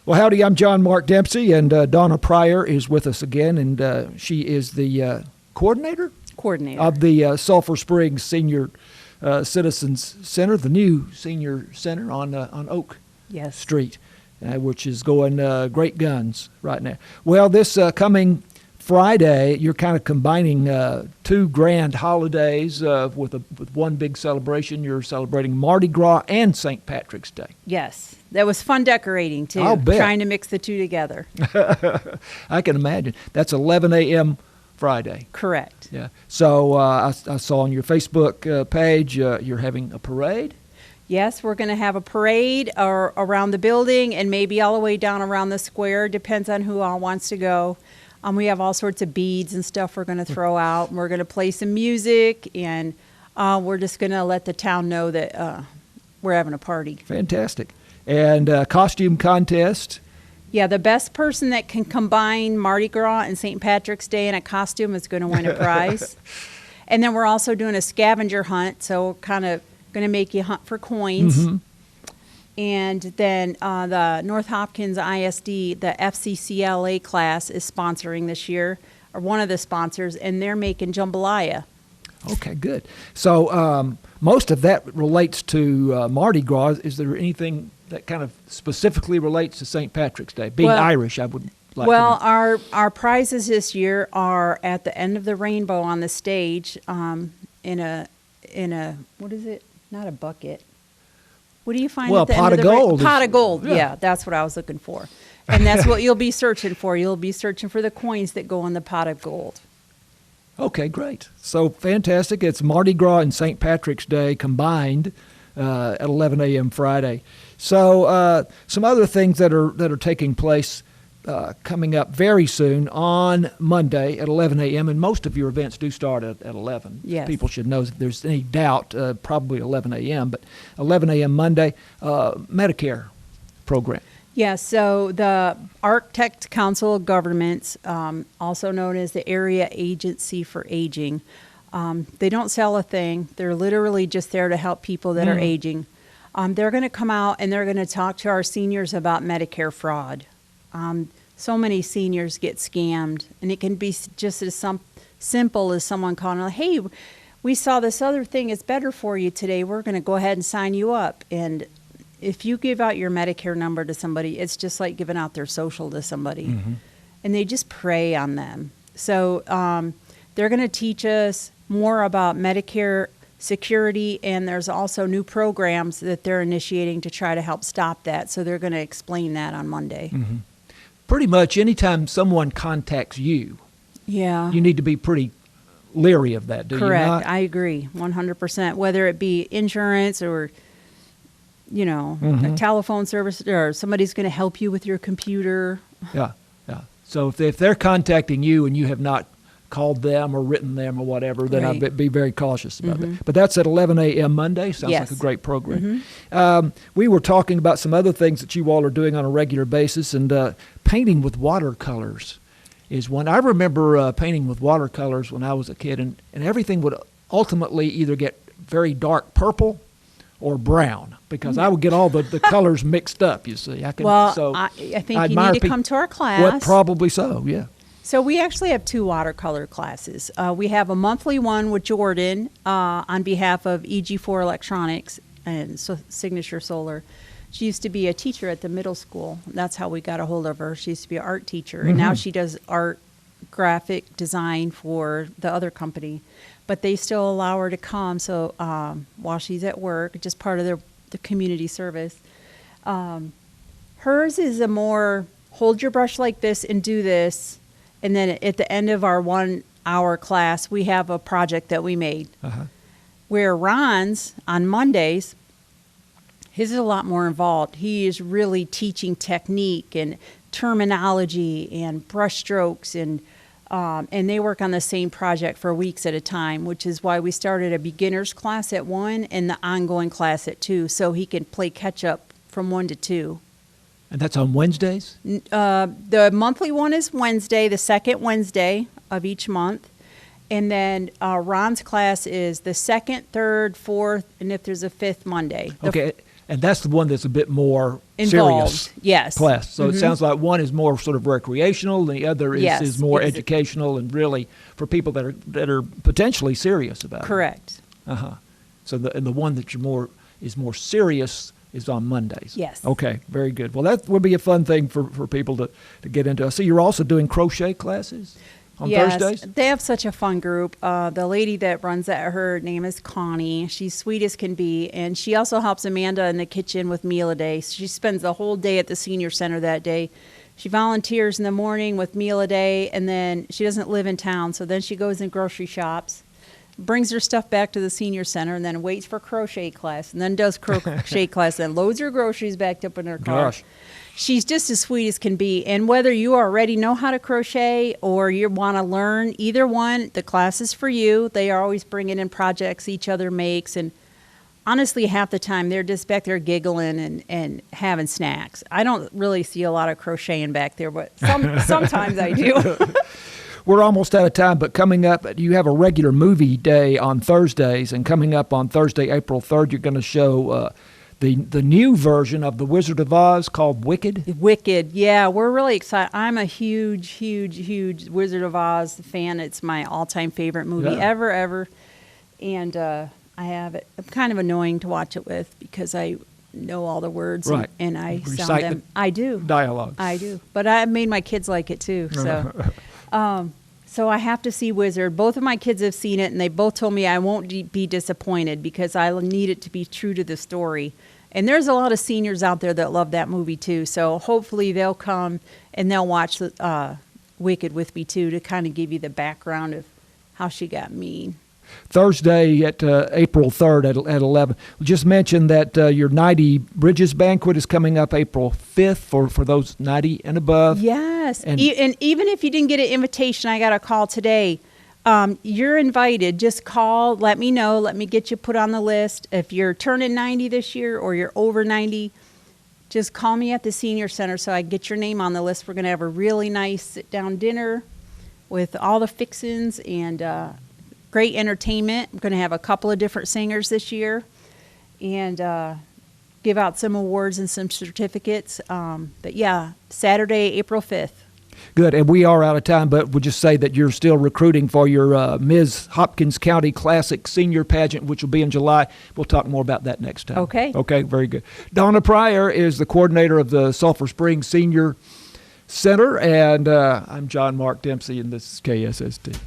Well, howdy, I'm John Mark Dempsey, and Dawna Pryor is with us again, and she is the coordinator of the Sulphur Springs Senior Citizens Center, the new senior center on Oak Street, which is going great guns right now. Well, this coming Friday, you're kind of combining two grand holidays with one big celebration. You're celebrating Mardi Gras and St. Patrick's Day. Yes. That was fun decorating, too. I'll bet. Trying to mix the two together. I can imagine. That's 11 a.m. Friday. Correct. Yeah. So I saw on your Facebook page you're having a parade. Yes, we're going to have a parade around the building and maybe all the way down around the square. Depends on who all wants to go. We have all sorts of beads and stuff we're going to throw out. And we're going to play some music, and we're just going to let the town know that we're having a party. Fantastic. And costume contest. Yeah, the best person that can combine Mardi Gras and St. Patrick's Day in a costume is going to win a prize. And then we're also doing a scavenger hunt, so kind of going to make you hunt for coins. Mm-hmm. And then the North Hopkins ISD, the FCCLA class is sponsoring this year, or one of the sponsors, and they're making jambalaya. Okay, good. So most of that relates to Mardi Gras. Is there anything that kind of specifically relates to St. Patrick's Day? Being Irish, I would like to know. Our prizes this year are at the end of the rainbow on the stage in a what is it? Not a bucket. What do you find at the end of the gold. Pot of gold. Yeah, that's what I was looking for. And that's what you'll be searching for. You'll be searching for the coins that go in the pot of gold. Okay, great. So fantastic. It's Mardi Gras and St. Patrick's Day combined at 11 a.m. Friday. So some other things that are taking place coming up very soon on Monday at 11 a.m. And most of your events do start at 11. Yes. People should know if there's any doubt, probably 11 a.m. But 11 a.m. Monday, Medicare program. Yeah, so the Architect Council of Governments, also known as the Area Agency for Aging, they don't sell a thing. They're literally just there to help people that are aging. They're going to come out and they're going to talk to our seniors about Medicare fraud. So many seniors get scammed, and it can be just as simple as someone calling, like, hey, we saw this other thing is better for you today. We're going to go ahead and sign you up. And if you give out your Medicare number to somebody, it's just like giving out their social to somebody. Mm-hmm. And they just prey on them. So they're going to teach us more about Medicare security, and there's also new programs that they're initiating to try to help stop that. So they're going to explain that on Monday. Mm-hmm. Pretty much anytime someone contacts you, you need to be pretty leery of that, do you not? Correct. I agree, 100%. Whether it be insurance or a telephone service, or somebody's going to help you with your computer. Yeah. So if they're contacting you and you have not called them or written them or whatever, then I'd be very cautious about that. But that's at 11 a.m. Monday. Sounds like a great program. We were talking about some other things that you all are doing on a regular basis, and painting with watercolors is one. I remember painting with watercolors when I was a kid, and everything would ultimately either get very dark purple or brown, because I would get all the colors mixed up, you see. I think you need to come to our class. Well, probably so, yeah. So we actually have two watercolor classes. We have a monthly one with Jordan on behalf of EG4 Electronics and Signature Solar. She used to be a teacher at the middle school. That's how we got a hold of her. She used to be an art teacher, and now she does art graphic design for the other company. But they still allow her to come, so while she's at work, just part of the community service. Hers is a more, hold your brush like this and do this. And then at the end of our 1 hour class, we have a project that we made. Where Ron's, on Mondays, his is a lot more involved. He is really teaching technique and terminology and brush strokes, and they work on the same project for weeks at a time, which is why we started a beginner's class at 1 and the ongoing class at 2, so he can play catch up from 1 to 2. And that's on Wednesdays? The monthly one is Wednesday, the second Wednesday of each month. And then Ron's class is the second, third, fourth, and if there's a fifth Monday. Okay, and that's the one that's a bit more involved, serious yes. class. So it sounds like one is more sort of recreational, and the other is more educational and really for people that are potentially serious about it. Correct. So the one that is more serious is on Mondays. Yes. Okay, very good. Well, that would be a fun thing for people to get into. I see you're also doing crochet classes on Thursdays? They have such a fun group. The lady that runs that, her name is Connie. She's sweet as can be, and she also helps Amanda in the kitchen with meal a day. She spends the whole day at the senior center that day. She volunteers in the morning with meal a day, and then she doesn't live in town, so then she goes in grocery shops, brings her stuff back to the senior center, and then waits for crochet class, and then does crochet class, and loads her groceries back up in her car. Gosh. She's just as sweet as can be. And whether you already know how to crochet or you want to learn, either one, the class is for you. They are always bringing in projects each other makes. And honestly, half the time, they're just back there giggling and having snacks. I don't really see a lot of crocheting back there, but sometimes I do. We're almost out of time, but coming up, you have a regular movie day on Thursdays. And coming up on Thursday, April 3rd, you're going to show the new version of The Wizard of Oz called Wicked. Wicked, yeah. We're really excited. I'm a huge Wizard of Oz fan. It's my all-time favorite movie ever. And I have it. I'm kind of annoying to watch it with because I know all the words and I sound them. I do. Dialogue. I do. But I made my kids like it too. So, so I have to see Wizard. Both of my kids have seen it, and they both told me I won't be disappointed because I need it to be true to the story. And there's a lot of seniors out there that love that movie too. So hopefully they'll come and they'll watch Wicked with me too, to kind of give you the background of how she got mean. Thursday at April 3rd at 11. We just mentioned that your 90 Bridges Banquet is coming up April 5th for those 90 and above. Yes. And even if you didn't get an invitation, I got a call today. You're invited. Just call, let me know, let me get you put on the list. If you're turning 90 this year or you're over 90, just call me at the senior center so I can get your name on the list. We're going to have a really nice sit-down dinner with all the fixings and great entertainment. I'm going to have a couple of different singers this year and give out some awards and some certificates. But yeah, Saturday, April 5th. Good, and we are out of time, but we'll just say that you're still recruiting for your Ms. Hopkins County Classic Senior Pageant, which will be in July. We'll talk more about that next time. Okay. Okay, very good. Dawna Pryor is the coordinator of the Sulphur Springs Senior Center, and I'm John Mark Dempsey, and this is KSST.